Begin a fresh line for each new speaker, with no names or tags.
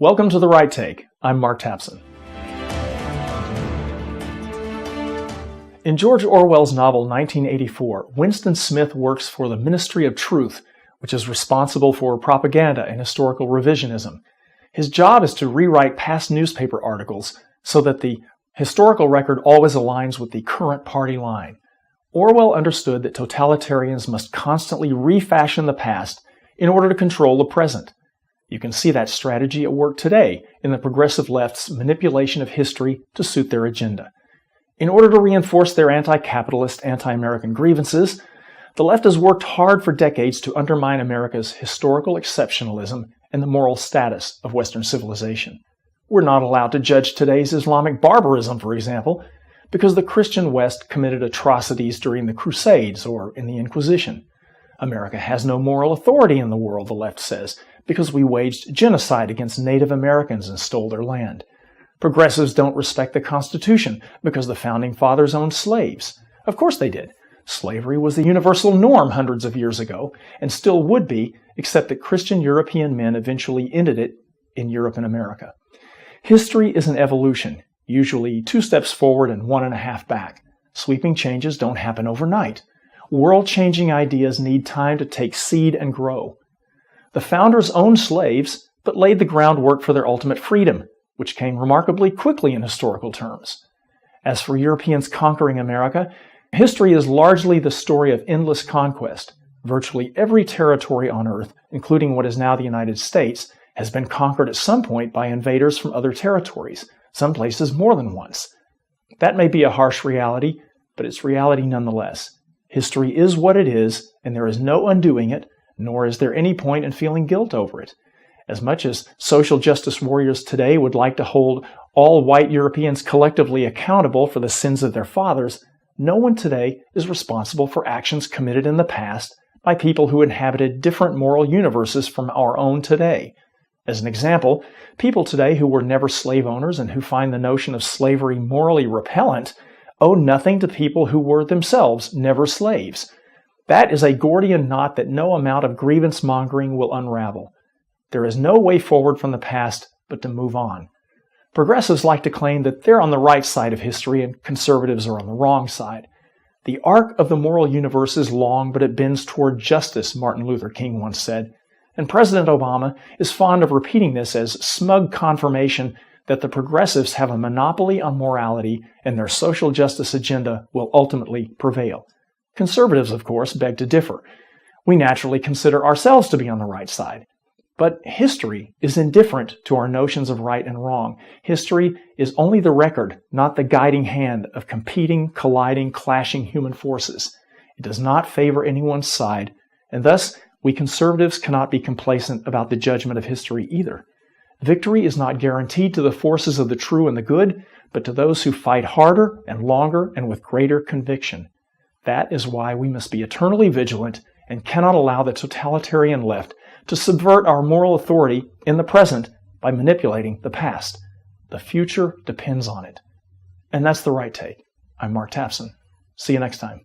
Welcome to The Right Take. I'm Mark Tapson. In George Orwell's novel 1984, Winston Smith works for the Ministry of Truth, which is responsible for propaganda and historical revisionism. His job is to rewrite past newspaper articles so that the historical record always aligns with the current party line. Orwell understood that totalitarians must constantly refashion the past in order to control the present. You can see that strategy at work today in the progressive left's manipulation of history to suit their agenda. In order to reinforce their anti-capitalist, anti-American grievances, the left has worked hard for decades to undermine America's historical exceptionalism and the moral status of Western civilization. We're not allowed to judge today's Islamic barbarism, for example, because the Christian West committed atrocities during the Crusades or in the Inquisition. America has no moral authority in the world, the left says, because we waged genocide against Native Americans and stole their land. Progressives don't respect the Constitution because the Founding Fathers owned slaves. Of course they did. Slavery was the universal norm hundreds of years ago, and still would be, except that Christian European men eventually ended it in Europe and America. History is an evolution, usually 2 steps forward and 1.5 back. Sweeping changes don't happen overnight. World-changing ideas need time to take seed and grow. The founders owned slaves, but laid the groundwork for their ultimate freedom, which came remarkably quickly in historical terms. As for Europeans conquering America, history is largely the story of endless conquest. Virtually every territory on Earth, including what is now the United States, has been conquered at some point by invaders from other territories, some places more than once. That may be a harsh reality, but it's reality nonetheless. History is what it is, and there is no undoing it, nor is there any point in feeling guilt over it. As much as social justice warriors today would like to hold all white Europeans collectively accountable for the sins of their fathers, no one today is responsible for actions committed in the past by people who inhabited different moral universes from our own today. As an example, people today who were never slave owners and who find the notion of slavery morally repellent owe nothing to people who were themselves never slaves. That is a Gordian knot that no amount of grievance mongering will unravel. There is no way forward from the past but to move on. Progressives like to claim that they're on the right side of history and conservatives are on the wrong side. The arc of the moral universe is long, but it bends toward justice, Martin Luther King once said. And President Obama is fond of repeating this as smug confirmation that the progressives have a monopoly on morality and their social justice agenda will ultimately prevail. Conservatives, of course, beg to differ. We naturally consider ourselves to be on the right side. But history is indifferent to our notions of right and wrong. History is only the record, not the guiding hand of competing, colliding, clashing human forces. It does not favor anyone's side, and thus we conservatives cannot be complacent about the judgment of history either. Victory is not guaranteed to the forces of the true and the good, but to those who fight harder and longer and with greater conviction. That is why we must be eternally vigilant and cannot allow the totalitarian left to subvert our moral authority in the present by manipulating the past. The future depends on it. And that's The Right Take. I'm Mark Tapson. See you next time.